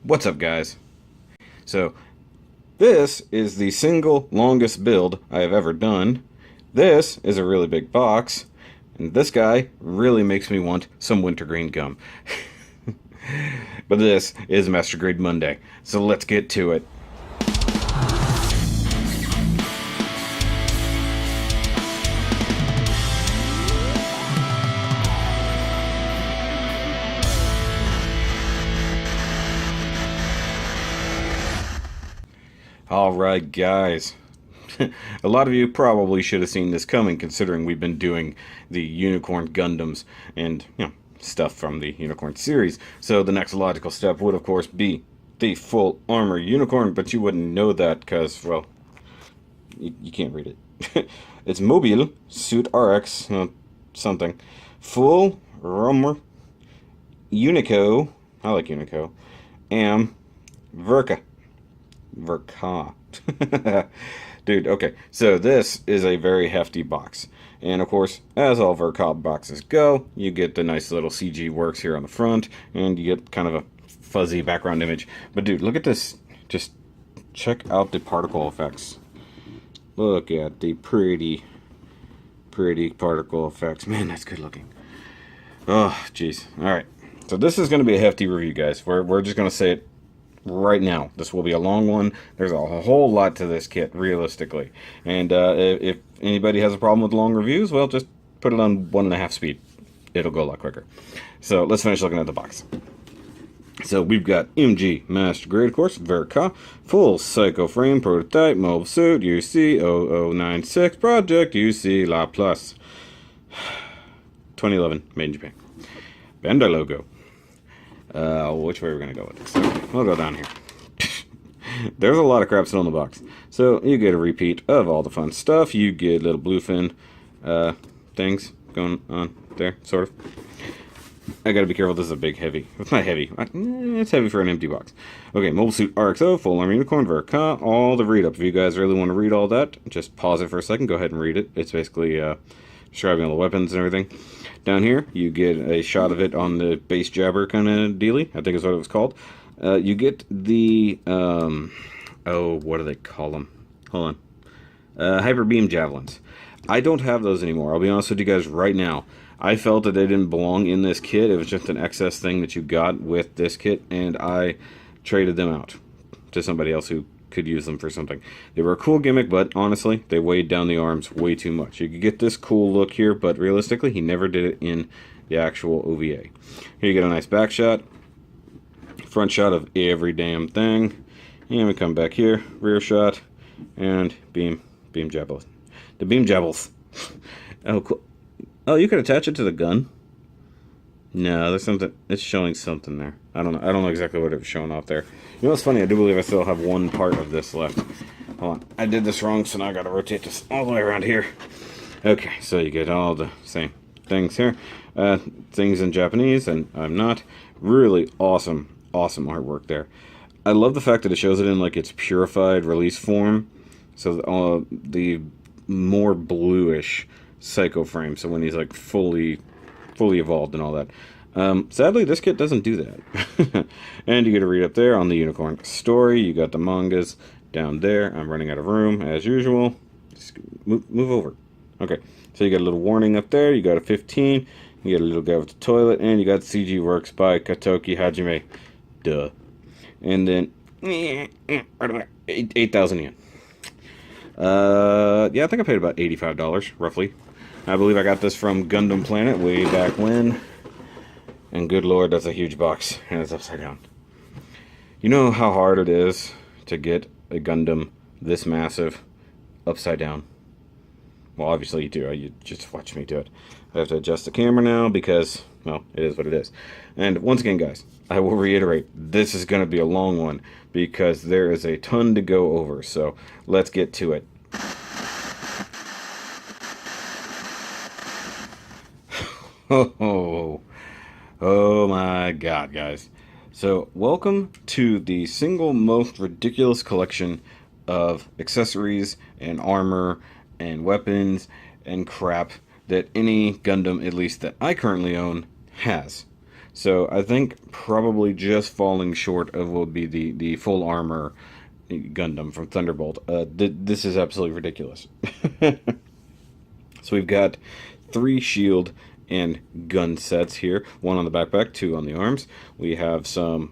What's up, guys? So, this is the single longest build I have ever done. This is a really big box, and this guy really makes me want some wintergreen gum. But this is Master Grade Monday, so let's get to it. Alright, guys. A lot of you probably should have seen this coming, considering we've been doing the Unicorn Gundams and, stuff from the Unicorn series. So the next logical step would, of course, be the full armor Unicorn, but you wouldn't know that because, well, you can't read it. It's Mobile Suit RX something. Full armor Unico. I like Unico. Am Verka. Dude, okay, so this is a very hefty box. And of course, as all Verka boxes go, you get the nice little CG works here on the front, and you get kind of a fuzzy background image. But dude, look at this. Just check out the particle effects. Look at the pretty particle effects. Man, that's good looking. Oh, jeez. Alright, so this is going to be a hefty review, guys. We're just going to say it right now. This will be a long one. There's a whole lot to this kit, realistically. And if anybody has a problem with long reviews, well, just put it on 1.5 speed. It'll go a lot quicker. So let's finish looking at the box. So we've got MG Master Grade, of course, Verka, full Psycho Frame prototype, mobile suit, UC 0096, Project UC La Plus. 2011, made in Japan. Bandai logo. Which way we're going to go with this? Okay, we'll go down here. There's a lot of crap still in the box. So, you get a repeat of all the fun stuff. You get little bluefin things going on there, sort of. I gotta be careful, this is a big heavy. It's not heavy. It's heavy for an empty box. Okay, Mobile Suit RXO, Full Armor Unicorn, Verka, all the read-up. If you guys really want to read all that, just pause it for a second, go ahead and read it. It's basically describing all the weapons and everything. Down here, you get a shot of it on the base jabber kind of dealy, I think is what it was called. You get the, what do they call them? Hold on. Hyper Beam Javelins. I don't have those anymore. I'll be honest with you guys right now. I felt that they didn't belong in this kit. It was just an excess thing that you got with this kit, and I traded them out to somebody else who could use them for something. They were a cool gimmick, but honestly, they weighed down the arms way too much. You could get this cool look here, but realistically, he never did it in the actual OVA. Here you get a nice back shot, front shot of every damn thing, and we come back here, rear shot, and beam javelin. The beam javelins. Oh, cool. Oh, you could attach it to the gun. No, there's something. It's showing something there. I don't know. I don't know exactly what it was showing off there. You know what's funny? I do believe I still have one part of this left. Hold on. I did this wrong, so now I gotta rotate this all the way around here. Okay, so you get all the same things here. Things in Japanese, and I'm not. Really awesome artwork there. I love the fact that it shows it in like its purified release form. So the more bluish Psycho frame. So when he's like fully evolved and all that. Sadly, this kit doesn't do that. And you get a read up there on the Unicorn story. You got the mangas down there. I'm running out of room, as usual. Just move over. Okay, so you got a little warning up there. You got a 15. You got a little guy with the toilet. And you got CG Works by Katoki Hajime. Duh. And then, 8,000 yen. Yeah, I think I paid about $85, roughly. I believe I got this from Gundam Planet way back when. And good lord, that's a huge box. And it's upside down. You know how hard it is to get a Gundam this massive upside down? Well, obviously you do. You just watch me do it. I have to adjust the camera now because, well, it is what it is. And once again, guys, I will reiterate, this is going to be a long one because there is a ton to go over. So let's get to it. Oh my god, guys. So, welcome to the single most ridiculous collection of accessories and armor and weapons and crap that any Gundam, at least that I currently own, has. So I think probably just falling short of what would be the full armor Gundam from Thunderbolt. This is absolutely ridiculous. So we've got 3 shield and gun sets here. 1 on the backpack, 2 on the arms. We have some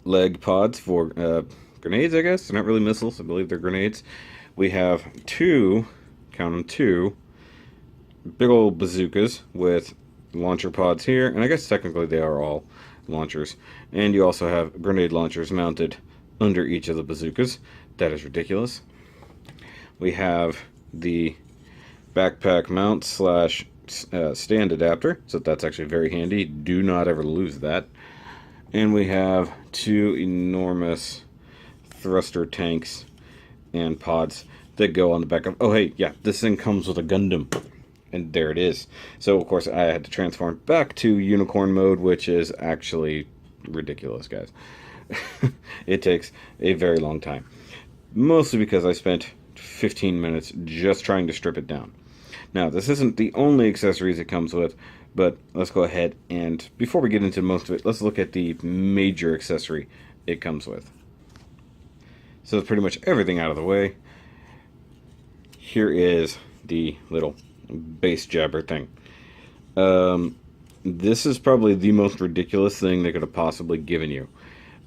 leg pods for grenades, I guess. They're not really missiles. I believe they're grenades. We have 2, count them, 2 big old bazookas with launcher pods here. And I guess technically they are all launchers. And you also have grenade launchers mounted under each of the bazookas. That is ridiculous. We have the backpack mount slash stand adapter, so that's actually very handy. Do not ever lose that. And we have 2 enormous thruster tanks and pods that go on the back of... Oh, hey, yeah, this thing comes with a Gundam. And there it is. So, of course, I had to transform back to unicorn mode, which is actually ridiculous, guys. It takes a very long time. Mostly because I spent 15 minutes just trying to strip it down. Now, this isn't the only accessories it comes with, but let's go ahead and, before we get into most of it, let's look at the major accessory it comes with. So it's pretty much everything out of the way. Here is the little base jabber thing. This is probably the most ridiculous thing they could have possibly given you.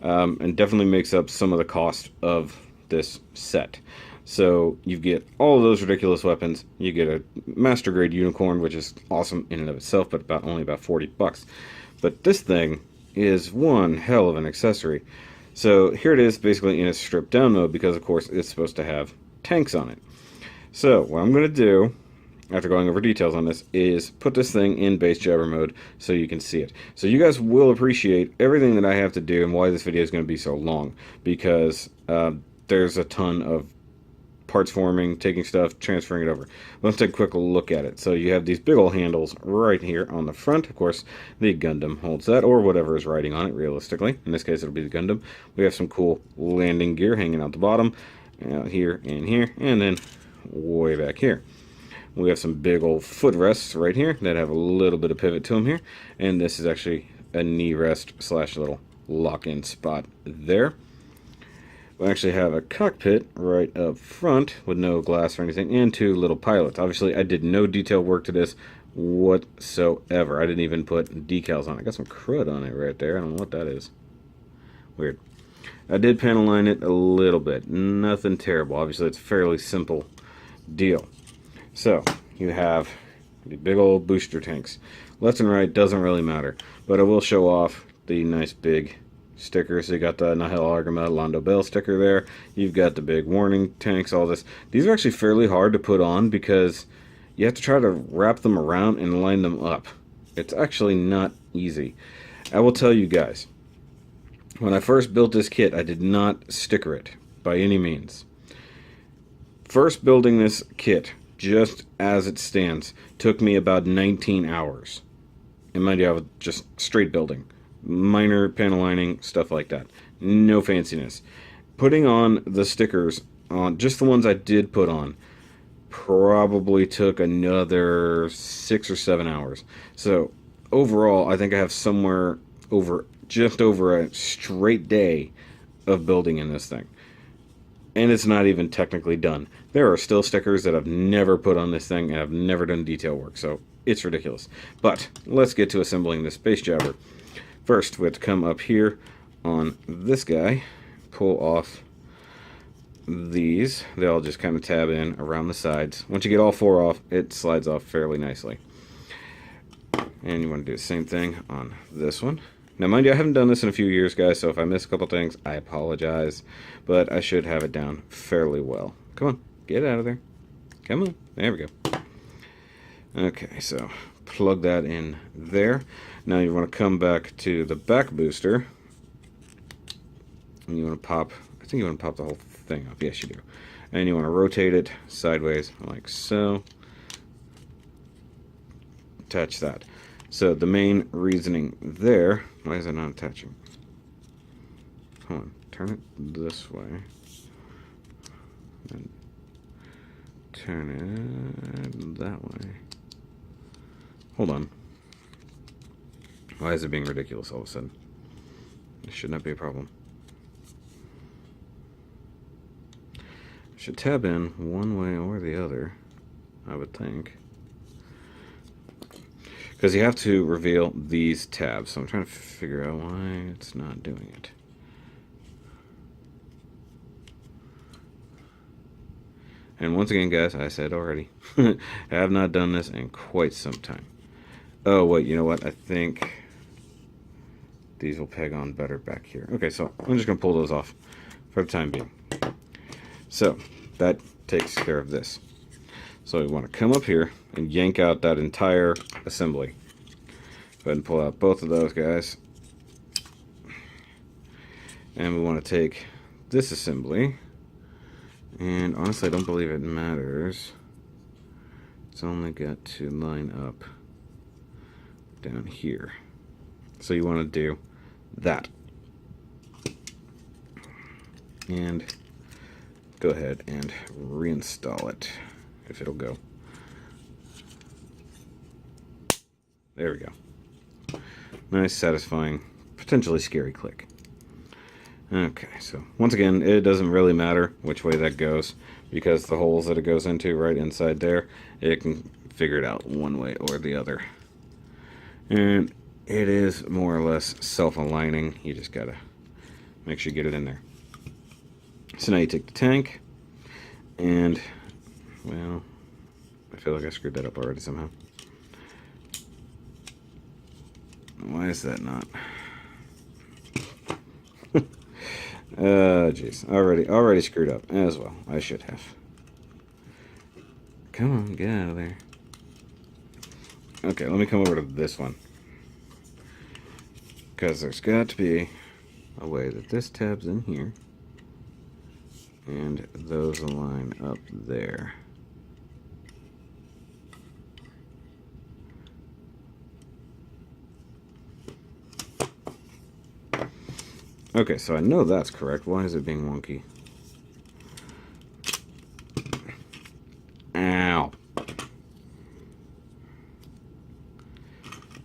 And definitely makes up some of the cost of this set. So you get all of those ridiculous weapons. You get a master grade unicorn, which is awesome in and of itself, but only about $40. But this thing is one hell of an accessory. So here it is, basically in a stripped down mode, because of course it's supposed to have tanks on it. So what I'm going to do, after going over details on this, is put this thing in base jabber mode so you can see it. So you guys will appreciate everything that I have to do and why this video is going to be so long, because there's a ton of parts forming, taking stuff, transferring it over. Let's take a quick look at it. So you have these big old handles right here on the front. Of course, the Gundam holds that, or whatever is riding on it, realistically. In this case, it'll be the Gundam. We have some cool landing gear hanging out the bottom, here, and then way back here. We have some big old footrests right here that have a little bit of pivot to them here. And this is actually a knee rest slash little lock-in spot there. We actually have a cockpit right up front with no glass or anything, and 2 little pilots. Obviously, I did no detail work to this whatsoever. I didn't even put decals on it. I got some crud on it right there. I don't know what that is. Weird. I did panel line it a little bit. Nothing terrible. Obviously, it's a fairly simple deal. So, you have the big old booster tanks. Left and right doesn't really matter, but I will show off the nice big sticker. So you got the Nahel Argama Londo Bell sticker there. You've got the big warning tanks, all this. These are actually fairly hard to put on because you have to try to wrap them around and line them up. It's actually not easy. I will tell you guys, when I first built this kit, I did not sticker it by any means. First building this kit, just as it stands, took me about 19 hours. And mind you, I was just straight building. Minor panel lining, stuff like that. No fanciness. Putting on the stickers, on just the ones I did put on, probably took another 6 or 7 hours. So overall, I think I have somewhere just over a straight day of building in this thing. And it's not even technically done. There are still stickers that I've never put on this thing, and I've never done detail work, so it's ridiculous. But let's get to assembling this base jabber. First, we have to come up here on this guy, pull off these. They all just kind of tab in around the sides. Once you get all 4 off, it slides off fairly nicely. And you want to do the same thing on this one. Now, mind you, I haven't done this in a few years, guys, so if I miss a couple things, I apologize. But I should have it down fairly well. Come on, get out of there. Come on. There we go. Okay, so plug that in there. Now you want to come back to the back booster. And you want to pop, I think you want to pop the whole thing up. Yes, you do. And you want to rotate it sideways like so. Attach that. So the main reasoning there, why is it not attaching? Hold on, turn it this way. And turn it that way. Hold on. Why is it being ridiculous all of a sudden? It should not be a problem. Should tab in one way or the other, I would think. Because you have to reveal these tabs. So I'm trying to figure out why it's not doing it. And once again, guys, I said already, I have not done this in quite some time. Oh, wait, you know what? I think these will peg on better back here. Okay, so I'm just going to pull those off for the time being. So that takes care of this. So we want to come up here and yank out that entire assembly. Go ahead and pull out both of those guys. And we want to take this assembly. And honestly, I don't believe it matters. It's only got to line up down here. So you want to do that. And go ahead and reinstall it, if it'll go. There we go. Nice, satisfying, potentially scary click. Okay, so once again, it doesn't really matter which way that goes, because the holes that it goes into right inside there, it can figure it out one way or the other. And it is more or less self-aligning. You just gotta make sure you get it in there. So now you take the tank, and, well, I feel like I screwed that up already somehow. Why is that not? Jeez. Already screwed up as well. I should have. Come on, get out of there. Okay, let me come over to this one. Because there's got to be a way that this tab's in here. And those align up there. Okay, so I know that's correct. Why is it being wonky? Ow.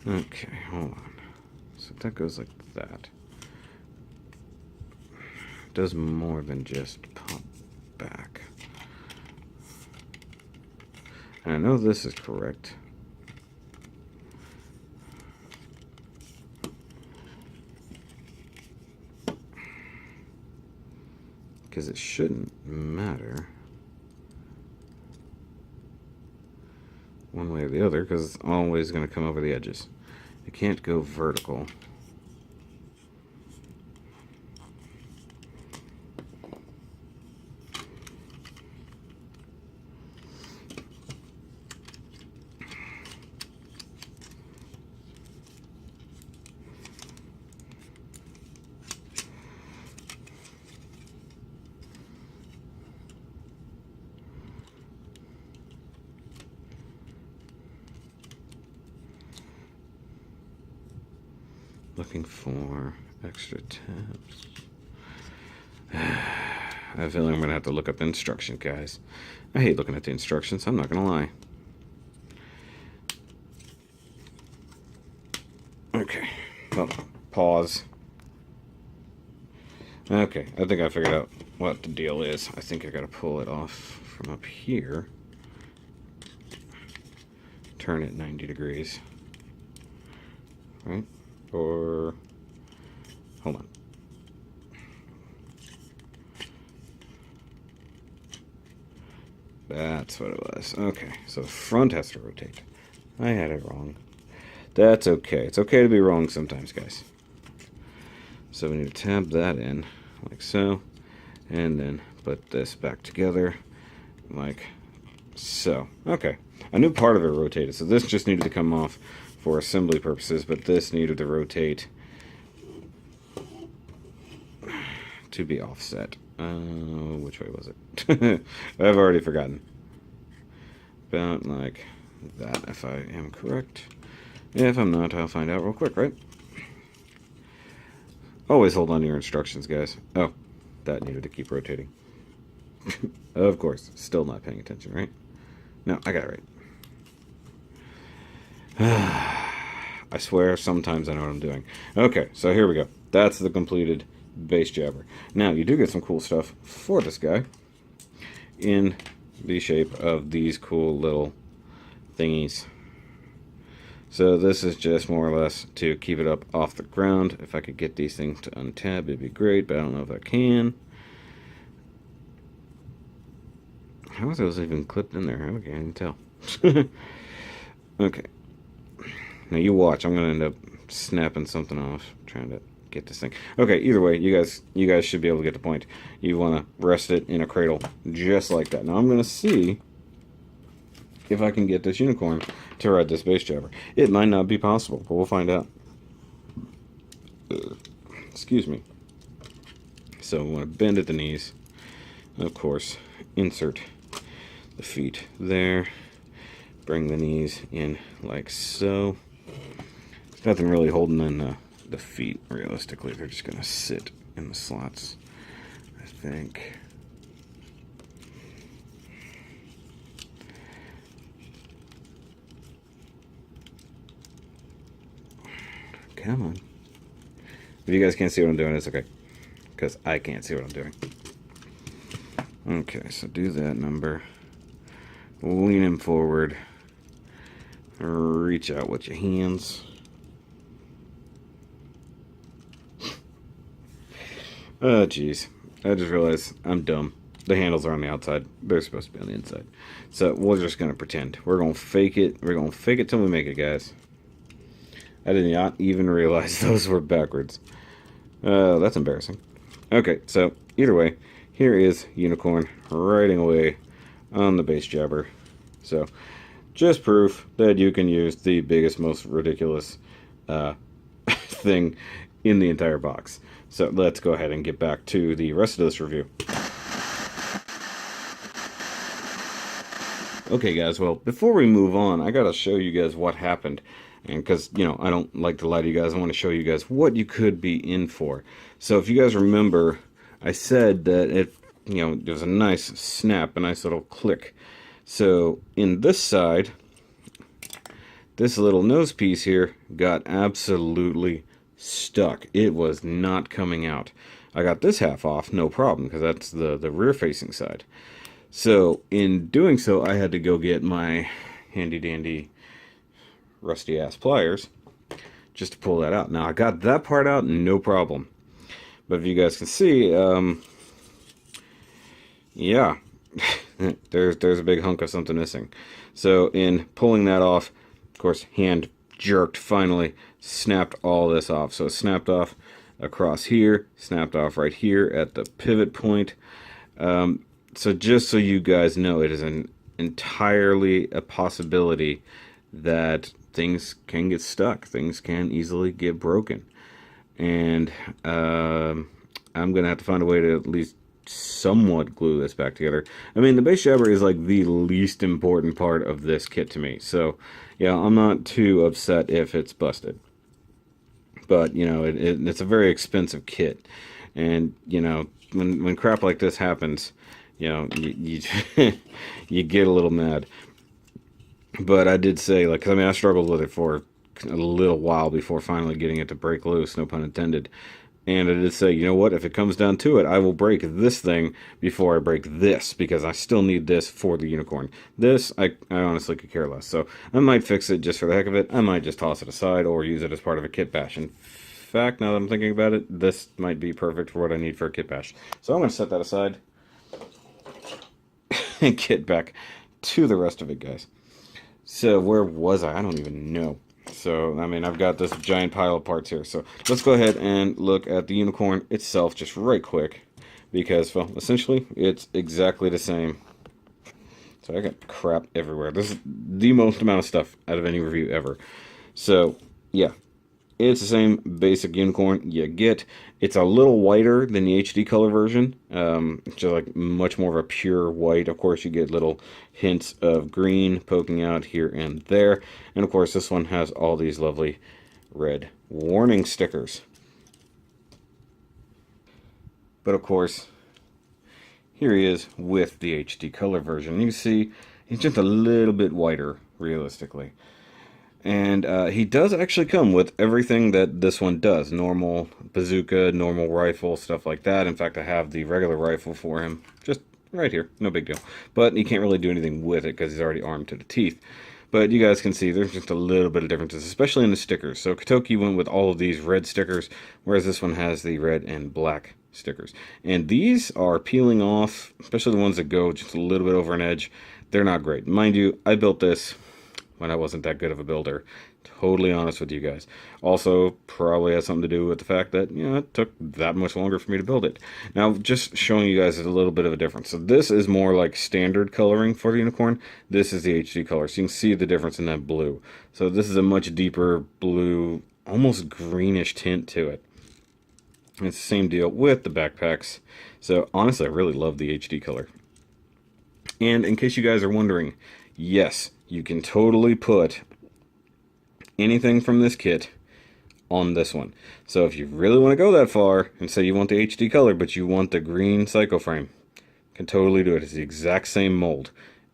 Okay, hold on. So that goes like that. It does more than just pop back. And I know this is correct. Because it shouldn't matter one way or the other, because it's always going to come over the edges. It can't go vertical. Looking for extra tabs. I feel like I'm going to have to look up the instructions, guys. I hate looking at the instructions, I'm not going to lie. Okay, well, pause. Okay, I think I figured out what the deal is. I think I got to pull it off from up here. Turn it 90 degrees. Right? Or, hold on. That's what it was. Okay, so the front has to rotate. I had it wrong. That's okay. It's okay to be wrong sometimes, guys. So we need to tab that in, like so, and then put this back together, like so. Okay, I knew part of it rotated, so this just needed to come off for assembly purposes, but this needed to rotate to be offset. Which way was it? I've already forgotten. About like that, if I am correct. If I'm not, I'll find out real quick, right? Always hold on to your instructions, guys. Oh, that needed to keep rotating. Of course, still not paying attention, right? No, I got it right. I swear, sometimes I know what I'm doing. Okay, so here we go. That's the completed base jabber. Now, you do get some cool stuff for this guy in the shape of these cool little thingies. So this is just more or less to keep it up off the ground. If I could get these things to untab, it'd be great, but I don't know if I can. How are those even clipped in there? Okay, I can tell. Okay. Now you watch. I'm going to end up snapping something off, trying to get this thing. Okay, either way, you guys should be able to get the point. You want to rest it in a cradle just like that. Now I'm going to see if I can get this unicorn to ride this base jabber. It might not be possible, but we'll find out. Excuse me. So we want to bend at the knees. And of course, insert the feet there. Bring the knees in like so. There's nothing really holding in the feet, realistically. They're just going to sit in the slots, I think. Come on. If you guys can't see what I'm doing, it's okay. Because I can't see what I'm doing. Okay, so do that number. Lean him forward. Reach out with your hands. Oh, jeez. I just realized I'm dumb. The handles are on the outside. They're supposed to be on the inside. So we're just going to pretend. We're going to fake it. We're going to fake it till we make it, guys. I did not even realize those were backwards. That's embarrassing. Okay, so either way, here is Unicorn riding away on the base jabber. So, just proof that you can use the biggest, most ridiculous thing in the entire box. So let's go ahead and get back to the rest of this review. Okay guys, well, before we move on, I gotta show you guys what happened. And because, you know, I don't like to lie to you guys, I want to show you guys what you could be in for. So if you guys remember, I said that it, you know, there was a nice snap, a nice little click. So in this side, this little nose piece here got absolutely stuck. It was not coming out. I got this half off, no problem, because that's the rear facing side. So in doing so, I had to go get my handy dandy rusty ass pliers just to pull that out. Now I got that part out, no problem. But if you guys can see, yeah, there's a big hunk of something missing. So in pulling that off, of course, hand jerked, finally snapped all this off. So it snapped off across here, snapped off right here at the pivot point. So just so you guys know, it is entirely a possibility that things can get stuck. Things can easily get broken. And I'm going to have to find a way to at least somewhat glue this back together. I mean, the base jabber is like the least important part of this kit to me. So, yeah, I'm not too upset if it's busted. But, you know, it's a very expensive kit. And, you know, when crap like this happens, you know, you you get a little mad. But I did say, like, 'cause I mean, I struggled with it for a little while before finally getting it to break loose, no pun intended. And I did say, you know what, if it comes down to it, I will break this thing before I break this, because I still need this for the unicorn. This, I honestly could care less. So I might fix it just for the heck of it. I might just toss it aside or use it as part of a kit bash. In fact, now that I'm thinking about it, this might be perfect for what I need for a kit bash. So I'm going to set that aside and get back to the rest of it, guys. So where was I? I don't even know. So, I mean, I've got this giant pile of parts here. So let's go ahead and look at the unicorn itself just right quick. Because, well, essentially, it's exactly the same. So I got crap everywhere. This is the most amount of stuff out of any review ever. So, yeah. It's the same basic unicorn you get. It's a little whiter than the HD color version. It's just like much more of a pure white. Of course, you get little hints of green poking out here and there. And of course, this one has all these lovely red warning stickers. But of course, here he is with the HD color version. You can see he's just a little bit whiter, realistically. And he does actually come with everything that this one does. Normal bazooka, normal rifle, stuff like that. In fact, I have the regular rifle for him. Just right here. No big deal. But he can't really do anything with it because he's already armed to the teeth. But you guys can see there's just a little bit of differences, especially in the stickers. So Kotoki went with all of these red stickers, whereas this one has the red and black stickers. And these are peeling off, especially the ones that go just a little bit over an edge. They're not great. Mind you, I built this when I wasn't that good of a builder. Totally honest with you guys. Also, probably has something to do with the fact that, you know, it took that much longer for me to build it. Now, just showing you guys a little bit of a difference. So this is more like standard coloring for the unicorn. This is the HD color. So you can see the difference in that blue. So this is a much deeper blue, almost greenish tint to it. It's the same deal with the backpacks. So honestly, I really love the HD color. And in case you guys are wondering, yes, you can totally put anything from this kit on this one. So if you really want to go that far and say you want the HD color, but you want the green psycho frame, you can totally do it. It's the exact same mold.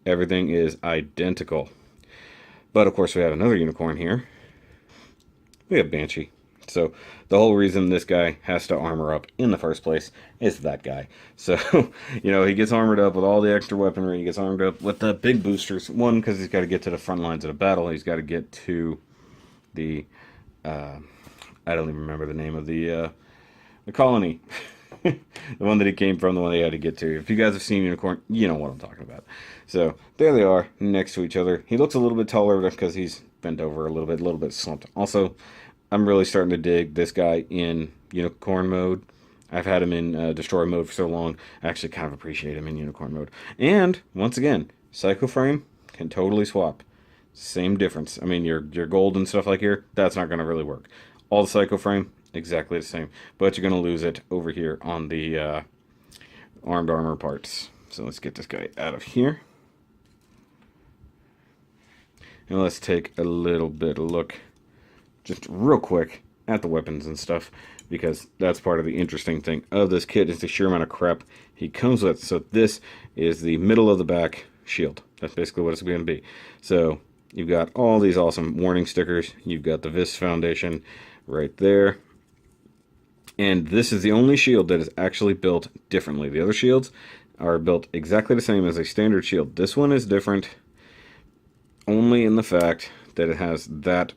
Everything is identical. But of course we have another unicorn here. We have Banshee. So the whole reason this guy has to armor up in the first place is that guy. So, you know, he gets armored up with all the extra weaponry. He gets armored up with the big boosters. One, because he's got to get to the front lines of the battle. He's got to get to the, I don't even remember the name of the colony. The one that he came from, the one he had to get to. If you guys have seen Unicorn, you know what I'm talking about. So, there they are, next to each other. He looks a little bit taller because he's bent over a little bit slumped. Also, I'm really starting to dig this guy in Unicorn mode. I've had him in Destroy mode for so long, I actually kind of appreciate him in Unicorn mode. And, once again, Psycho Frame can totally swap. Same difference. I mean, your gold and stuff like here, that's not going to really work. All the Psycho Frame, exactly the same. But you're going to lose it over here on the armed armor parts. So let's get this guy out of here. And let's take a little bit of look, just real quick, at the weapons and stuff, because that's part of the interesting thing of this kit is the sheer amount of crap he comes with. So this is the middle of the back shield. That's basically what it's going to be. So you've got all these awesome warning stickers. You've got the Vis Foundation right there. And this is the only shield that is actually built differently. The other shields are built exactly the same as a standard shield. This one is different only in the fact that it has that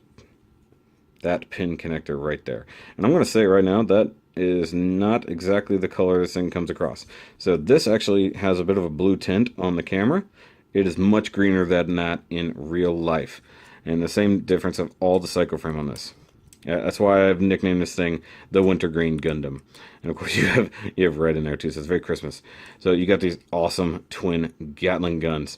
pin connector right there. And I'm going to say right now that is not exactly the color this thing comes across. So this actually has a bit of a blue tint on the camera. It is much greener than that in real life. And the same difference of all the Psycho Frame on this. That's why I've nicknamed this thing the Wintergreen Gundam. And of course you have red in there too, so it's very Christmas. So you got these awesome twin Gatling guns.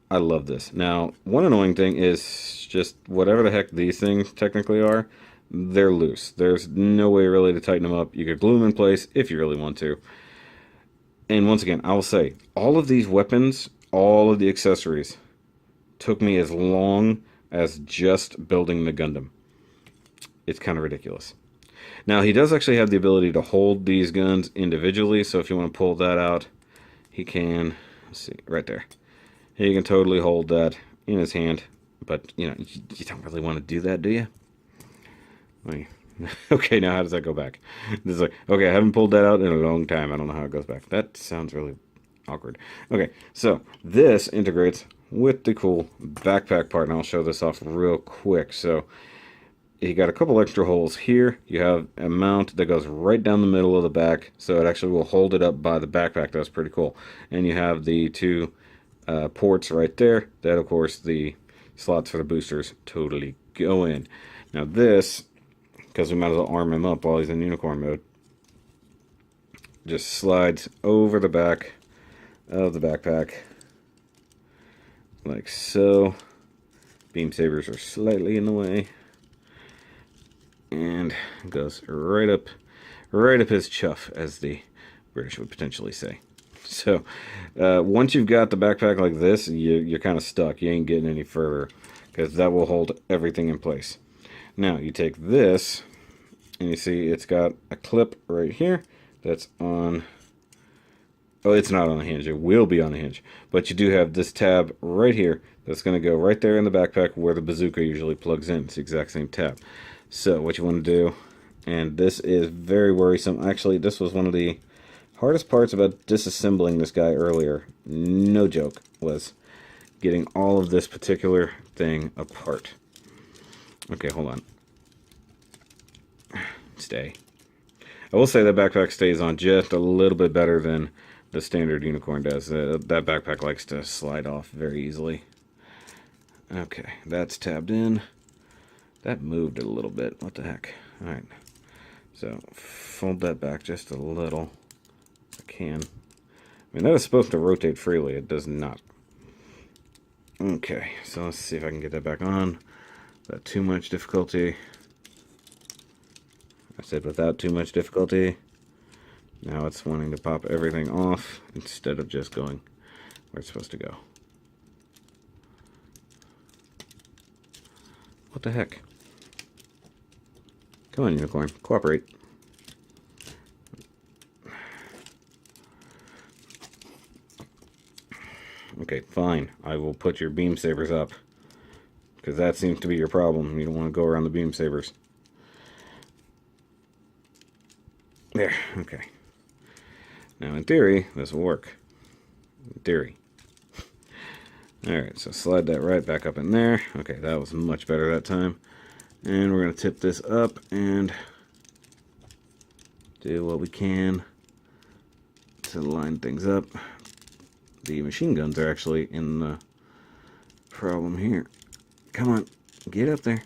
I love this. Now, one annoying thing is just whatever the heck these things technically are, they're loose. There's no way really to tighten them up. You could glue them in place if you really want to. And once again, I will say, all of these weapons, all of the accessories, took me as long as just building the Gundam. It's kind of ridiculous. Now, he does actually have the ability to hold these guns individually, so if you want to pull that out, he can. Let's see, right there. He can totally hold that in his hand, but, you know, you don't really want to do that, do you? Wait. Okay, now how does that go back? This is like, okay, I haven't pulled that out in a long time. I don't know how it goes back. That sounds really awkward. Okay, so this integrates with the cool backpack part, and I'll show this off real quick. So you got a couple extra holes here. You have a mount that goes right down the middle of the back, so it actually will hold it up by the backpack. That's pretty cool. And you have the two ports right there. That, of course, the slots for the boosters totally go in. Now this, because we might as well arm him up while he's in unicorn mode, just slides over the back of the backpack like so. Beam sabers are slightly in the way, and goes right up his chuff, as the British would potentially say. So once you've got the backpack like this, you're kind of stuck. You ain't getting any further, because that will hold everything in place. Now you take this, and you see it's got a clip right here that's on Oh, it's not on the hinge. It will be on the hinge. But you do have this tab right here that's going to go right there in the backpack where the bazooka usually plugs in. It's the exact same tab. So what you want to do, and this is very worrisome. Actually, this was one of the hardest parts about disassembling this guy earlier. No joke. Was getting all of this particular thing apart. Okay, hold on. Stay. I will say that backpack stays on just a little bit better than the standard unicorn does. That backpack likes to slide off very easily. Okay, that's tabbed in. That moved a little bit. What the heck? Alright. So, fold that back just a little. If I can. I mean, that is supposed to rotate freely. It does not. Okay, so let's see if I can get that back on without too much difficulty. I said without too much difficulty. Now it's wanting to pop everything off instead of just going where it's supposed to go. What the heck? Come on, unicorn. Cooperate. Okay, fine. I will put your beam sabers up. Because that seems to be your problem. You don't want to go around the beam sabers. There, okay. Now, in theory, this will work. In theory. Alright, so slide that right back up in there. Okay, that was much better that time. And we're going to tip this up and do what we can to line things up. The machine guns are actually in the problem here. Come on, get up there.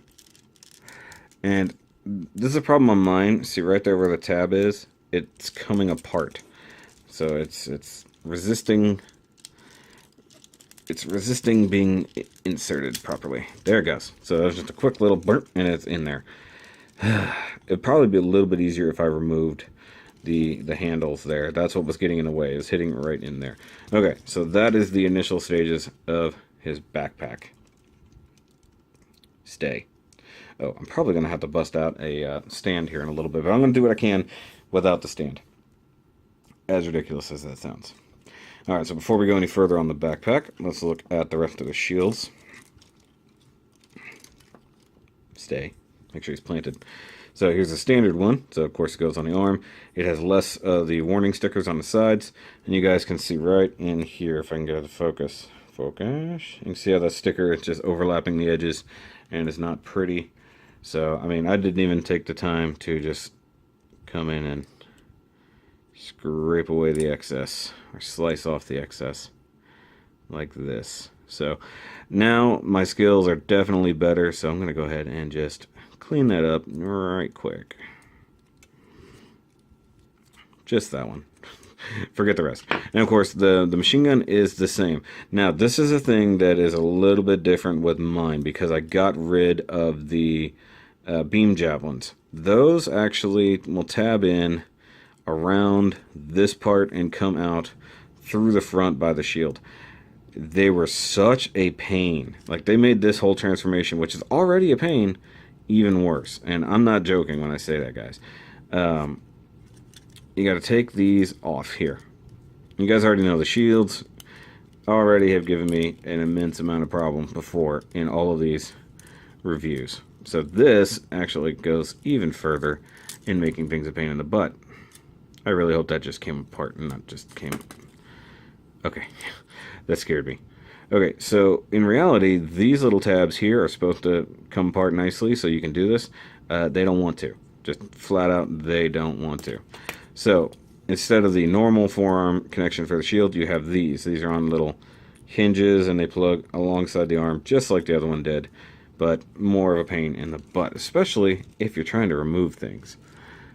And this is a problem on mine. See right there where the tab is? It's coming apart. So it's resisting being inserted properly. There it goes. So that was just a quick little burp and it's in there. It'd probably be a little bit easier if I removed the handles there. That's what was getting in the way, is hitting right in there. Okay, so that is the initial stages of his backpack. Stay. Oh, I'm probably going to have to bust out a stand here in a little bit, but I'm going to do what I can without the stand. As ridiculous as that sounds. Alright, so before we go any further on the backpack, let's look at the rest of the shields. Stay. Make sure he's planted. So here's a standard one. So of course it goes on the arm. It has less of the warning stickers on the sides. And you guys can see right in here, if I can get it to focus. Focus. You can see how that sticker is just overlapping the edges and it's not pretty. So, I mean, I didn't even take the time to just come in and scrape away the excess or slice off the excess like this. So now my skills are definitely better, so I'm going to go ahead and just clean that up right quick. Just that one. Forget the rest. And of course the machine gun is the same. Now this is a thing that is a little bit different with mine because I got rid of the beam javelins. Those actually will tab in around this part and come out through the front by the shield. They were such a pain. Like, they made this whole transformation, which is already a pain, even worse. And I'm not joking when I say that, guys. You got to take these off here. You guys already know the shields already have given me an immense amount of problem before in all of these reviews. So this actually goes even further in making things a pain in the butt. I really hope that just came apart and not just came... Okay, that scared me. Okay, so in reality, these little tabs here are supposed to come apart nicely so you can do this. They don't want to. Just flat out, they don't want to. So instead of the normal forearm connection for the shield, you have these. These are on little hinges and they plug alongside the arm just like the other one did, but more of a pain in the butt, especially if you're trying to remove things.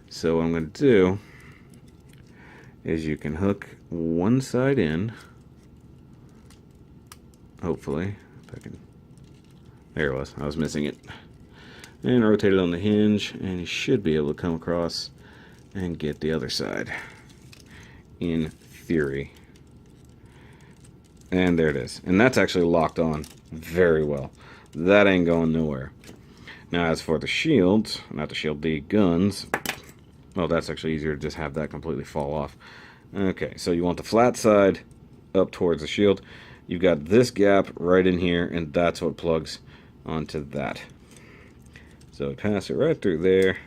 So what I'm going to do is you can hook one side in, hopefully, if I can, there it was, I was missing it, and rotate it on the hinge, and you should be able to come across and get the other side, in theory. And there it is, and that's actually locked on very well. That ain't going nowhere. Now as for the shields, not the shield, the guns, well, that's actually easier to just have that completely fall off. Okay, so you want the flat side up towards the shield. You've got this gap right in here, and that's what plugs onto that. So pass it right through there,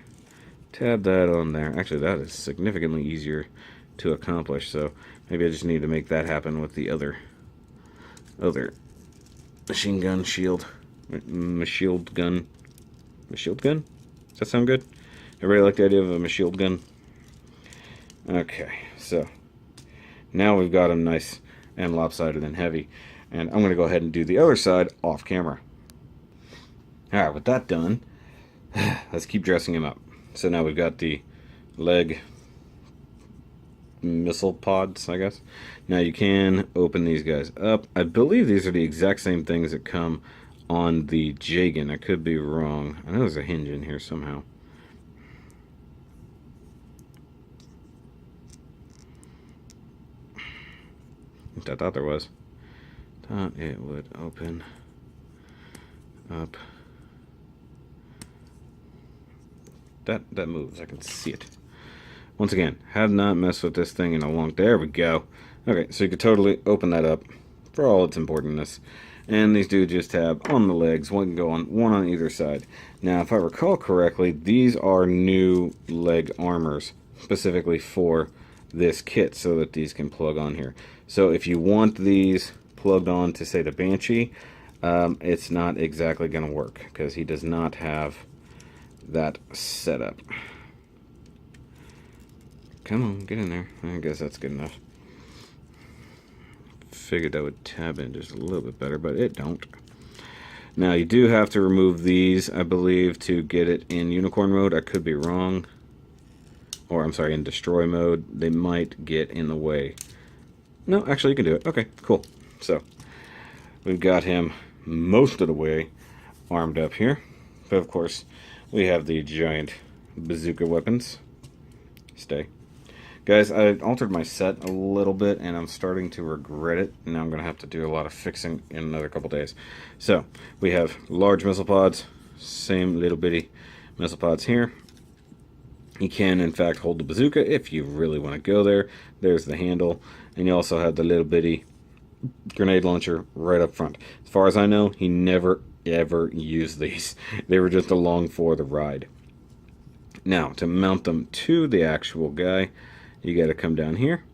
tab that on there. Actually, that is significantly easier to accomplish, so maybe I just need to make that happen with the other machine gun shield. Shield gun. Shield gun? Does that sound good? Everybody like the idea of a shield gun? Okay, so now we've got them nice and lopsided and heavy. And I'm going to go ahead and do the other side off camera. Alright, with that done, let's keep dressing him up. So now we've got the leg missile pods, I guess. Now you can open these guys up. I believe these are the exact same things that come on the Jagan. I could be wrong. I know there's a hinge in here somehow. I thought there was. Thought it would open up. That moves. I can see it. Once again, have not messed with this thing in a long... There we go. Okay, so you could totally open that up for all its importance. And these do just tab on the legs. One can go on one on either side. Now, if I recall correctly, these are new leg armors specifically for this kit so that these can plug on here. So if you want these plugged on to, say, the Banshee, it's not exactly going to work because he does not have that setup. Come on, get in there. I guess that's good enough. Figured that would tab in just a little bit better, but it don't. Now you do have to remove these, I believe, to get it in unicorn mode. I could be wrong. Or I'm sorry, in destroy mode. They might get in the way. No, actually you can do it. Okay, cool. So we've got him most of the way armed up here. But of course, we have the giant bazooka weapons. Stay. Guys, I altered my set a little bit, and I'm starting to regret it. Now I'm going to have to do a lot of fixing in another couple days. So, we have large missile pods, same little bitty missile pods here. You can, in fact, hold the bazooka if you really want to go there. There's the handle, and you also have the little bitty grenade launcher right up front. As far as I know, he never, ever used these. They were just along for the ride. Now, to mount them to the actual guy, you got to come down here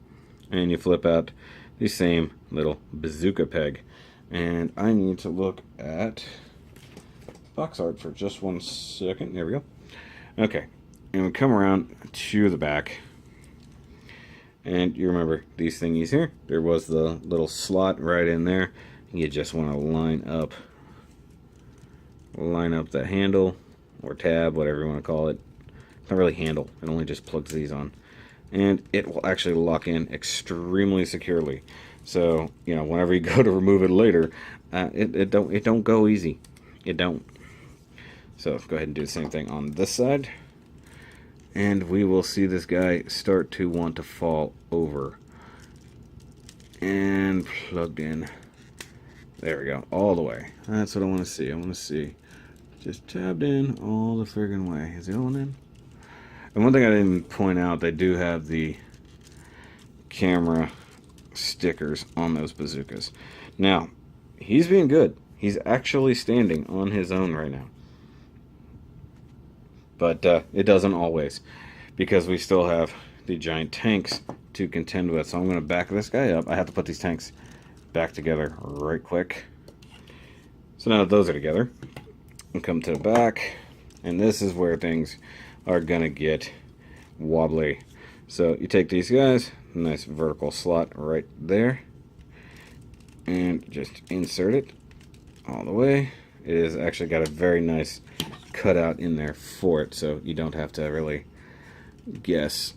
and you flip out the same little bazooka peg. And I need to look at box art for just 1 second. There we go. Okay, and we come around to the back, and you remember these thingies here. There was the little slot right in there. You just want to line up the handle or tab, whatever you want to call it. It's not really handle, it only just plugs these on. And it will actually lock in extremely securely. So, you know, whenever you go to remove it later, it don't go easy. It don't. So go ahead and do the same thing on this side. And we will see this guy start to want to fall over. And plugged in. There we go, all the way. That's what I want to see. I want to see just tabbed in all the friggin' way. Is it on in? And one thing I didn't point out, they do have the camera stickers on those bazookas. Now, he's being good. He's actually standing on his own right now. But it doesn't always, because we still have the giant tanks to contend with. So I'm going to back this guy up. I have to put these tanks back together right quick. So now that those are together, and come to the back, and this is where things are gonna get wobbly. So you take these guys, nice vertical slot right there, and just insert it all the way. It has actually got a very nice cutout in there for it, so you don't have to really guess.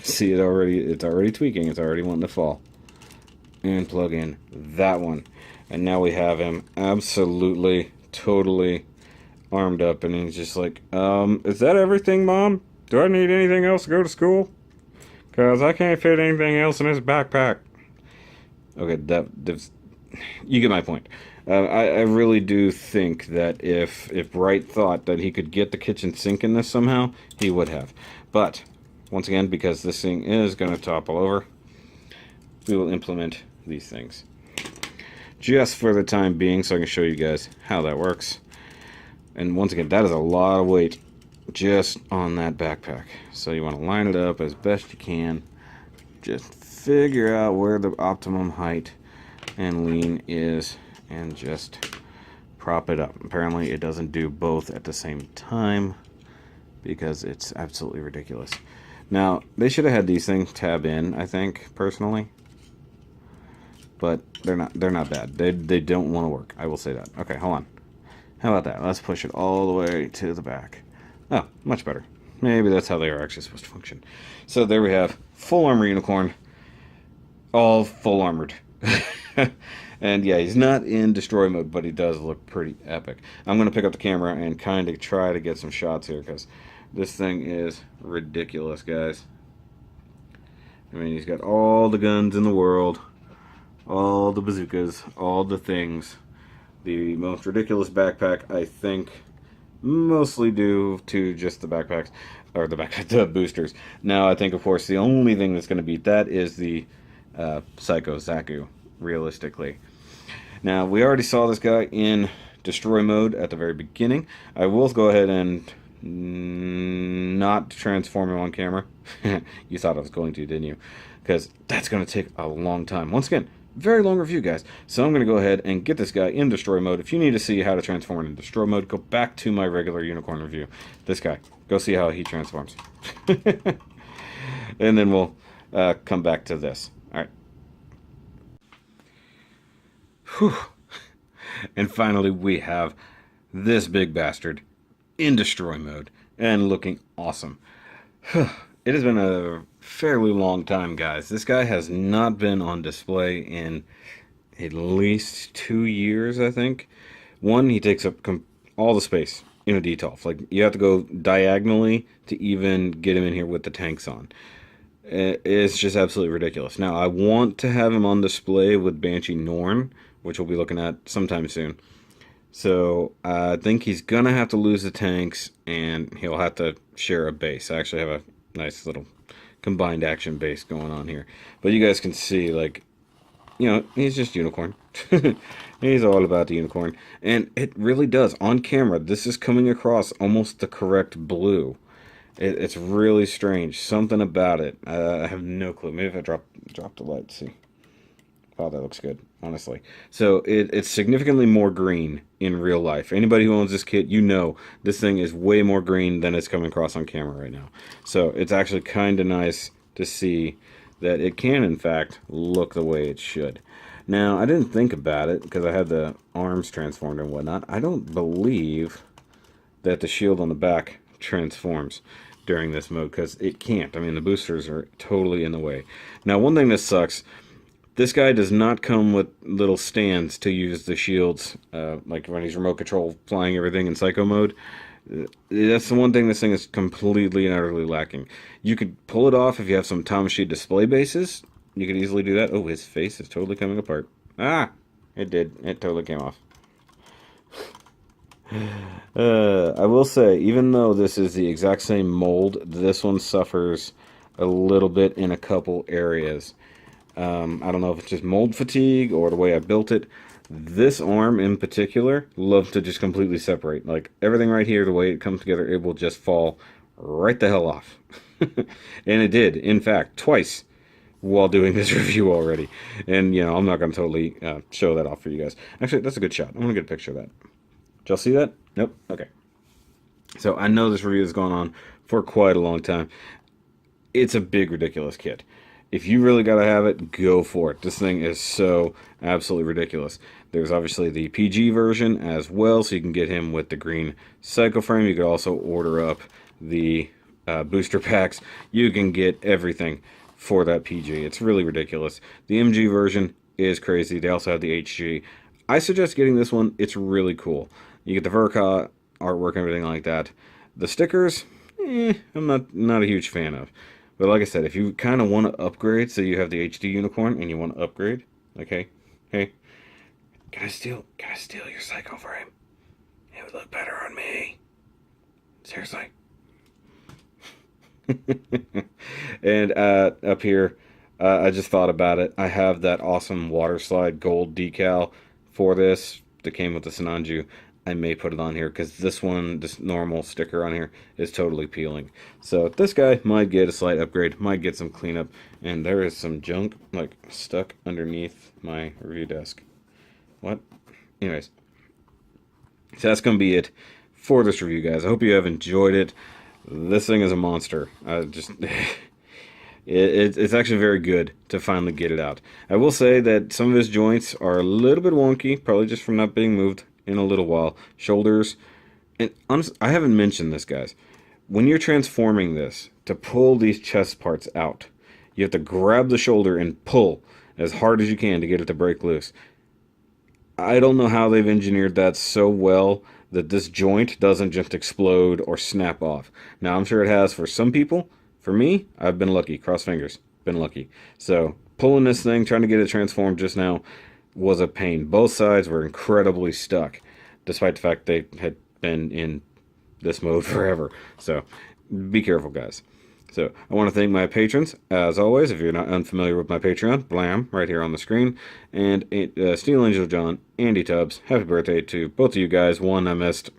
See, it's already tweaking, it's already wanting to fall. And plug in that one. And now we have him absolutely, totally armed up, and he's just like, is that everything, Mom? Do I need anything else to go to school? Because I can't fit anything else in this backpack. Okay, you get my point. I really do think that if Bright thought that he could get the kitchen sink in this somehow, he would have. But once again, because this thing is going to topple over, we will implement these things just for the time being, so I can show you guys how that works. And once again, that is a lot of weight just on that backpack. So you want to line it up as best you can. Just figure out where the optimum height and lean is and just prop it up. Apparently it doesn't do both at the same time because it's absolutely ridiculous. Now, they should have had these things tab in, I think, personally. But they're not bad. They don't want to work. I will say that. Okay, hold on. How about that? Let's push it all the way to the back. Oh, much better. Maybe that's how they are actually supposed to function. So there we have full armor unicorn, all full armored. And yeah, he's not in destroy mode, but he does look pretty epic. I'm going to pick up the camera and kind of try to get some shots here because this thing is ridiculous, guys. I mean, he's got all the guns in the world, all the bazookas, all the things. The most ridiculous backpack, I think, mostly due to just the backpacks, or the boosters. Now, I think, of course, the only thing that's going to beat that is the Psycho Zaku, realistically. Now, we already saw this guy in destroy mode at the very beginning. I will go ahead and not transform him on camera. You thought I was going to, didn't you? Because that's going to take a long time. Once again, very long review, guys. So I'm going to go ahead and get this guy in destroy mode. If you need to see how to transform in destroy mode, go back to my regular unicorn review. This guy. Go see how he transforms. And then we'll come back to this. Alright. Whew. And finally, we have this big bastard in destroy mode and looking awesome. It has been a fairly long time, guys. This guy has not been on display in at least 2 years, I think. One, he takes up all the space in a DTOF. Like, you have to go diagonally to even get him in here with the tanks on. It's just absolutely ridiculous. Now, I want to have him on display with Banshee Norn, which we'll be looking at sometime soon. So, I think he's gonna have to lose the tanks, and he'll have to share a base. I actually have a nice little combined action base going on here. But you guys can see, like, you know, he's just unicorn. He's all about the unicorn. And it really does. On camera, this is coming across almost the correct blue. It's really strange. Something about it. I have no clue. Maybe if I drop the light, see. Wow, that looks good, honestly. So it's significantly more green in real life. Anybody who owns this kit, you know this thing is way more green than it's coming across on camera right now. So it's actually kind of nice to see that it can, in fact, look the way it should. Now, I didn't think about it because I had the arms transformed and whatnot. I don't believe that the shield on the back transforms during this mode because it can't. I mean, the boosters are totally in the way. Now, one thing that sucks, this guy does not come with little stands to use the shields, like when he's remote control flying everything in psycho mode. That's the one thing this thing is completely and utterly lacking. You could pull it off if you have some Tamashii display bases. You could easily do that. Oh, his face is totally coming apart. Ah! It did. It totally came off. I will say, even though this is the exact same mold, this one suffers a little bit in a couple areas. I don't know if it's just mold fatigue or the way I built it. This arm in particular loves to just completely separate. Like, everything right here, the way it comes together, it will just fall right the hell off. And it did, in fact, twice while doing this review already. And, you know, I'm not going to totally show that off for you guys. Actually, that's a good shot. I'm going to get a picture of that. Did y'all see that? Nope? Okay. So, I know this review has gone on for quite a long time. It's a big, ridiculous kit. If you really gotta have it, go for it. This thing is so absolutely ridiculous. There's obviously the PG version as well, so you can get him with the green Psycho frame. You could also order up the booster packs. You can get everything for that PG. It's really ridiculous. The MG version is crazy. They also have the HG. I suggest getting this one. It's really cool. You get the Verka artwork and everything like that. The stickers, I'm not a huge fan of. But like I said, if you kind of want to upgrade, so you have the HD unicorn and you want to upgrade, like, hey, can I steal your Psycho frame? It would look better on me. Seriously. And up here, I just thought about it. I have that awesome water slide gold decal for this that came with the Sinanju. I may put it on here because this one, this normal sticker on here, is totally peeling. So this guy might get a slight upgrade, might get some cleanup, and there is some junk like stuck underneath my review desk. What? Anyways, so that's gonna be it for this review, guys. I hope you have enjoyed it. This thing is a monster. I just it's actually very good to finally get it out. I will say that some of his joints are a little bit wonky, probably just from not being moved in a little while. Shoulders, and honestly, I haven't mentioned this, guys. When you're transforming this, to pull these chest parts out, you have to grab the shoulder and pull as hard as you can to get it to break loose. I don't know how they've engineered that so well that this joint doesn't just explode or snap off. Now, I'm sure it has for some people. For me, I've been lucky. Cross fingers. Been lucky. So, pulling this thing, trying to get it transformed just now, was a pain. Both sides were incredibly stuck, despite the fact they had been in this mode forever. So, be careful, guys. So, I want to thank my patrons, as always. If you're not unfamiliar with my Patreon, blam, right here on the screen. And Steel Angel John, Andy Tubbs, happy birthday to both of you guys. One I missed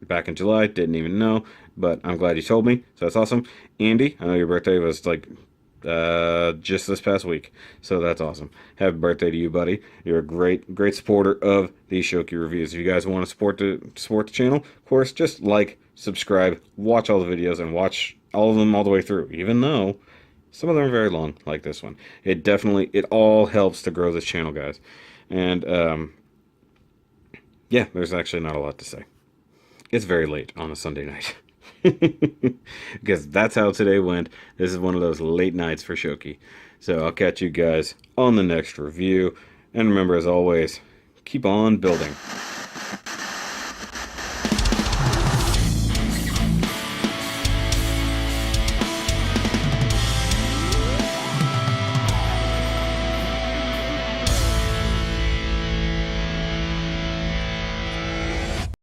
back in July, didn't even know, but I'm glad you told me, so that's awesome. Andy, I know your birthday was like just this past week, so that's awesome. Happy birthday to you, buddy. You're a great supporter of these Shoki reviews. If you guys want to support the channel, of course, just like, subscribe, watch all the videos, and watch all of them all the way through, even though some of them are very long, like this one. It all helps to grow this channel, guys. And yeah, there's actually not a lot to say. It's very late on a Sunday night. Because that's how today went. This is one of those late nights for Shoki. So I'll catch you guys on the next review. And remember, as always, keep on building.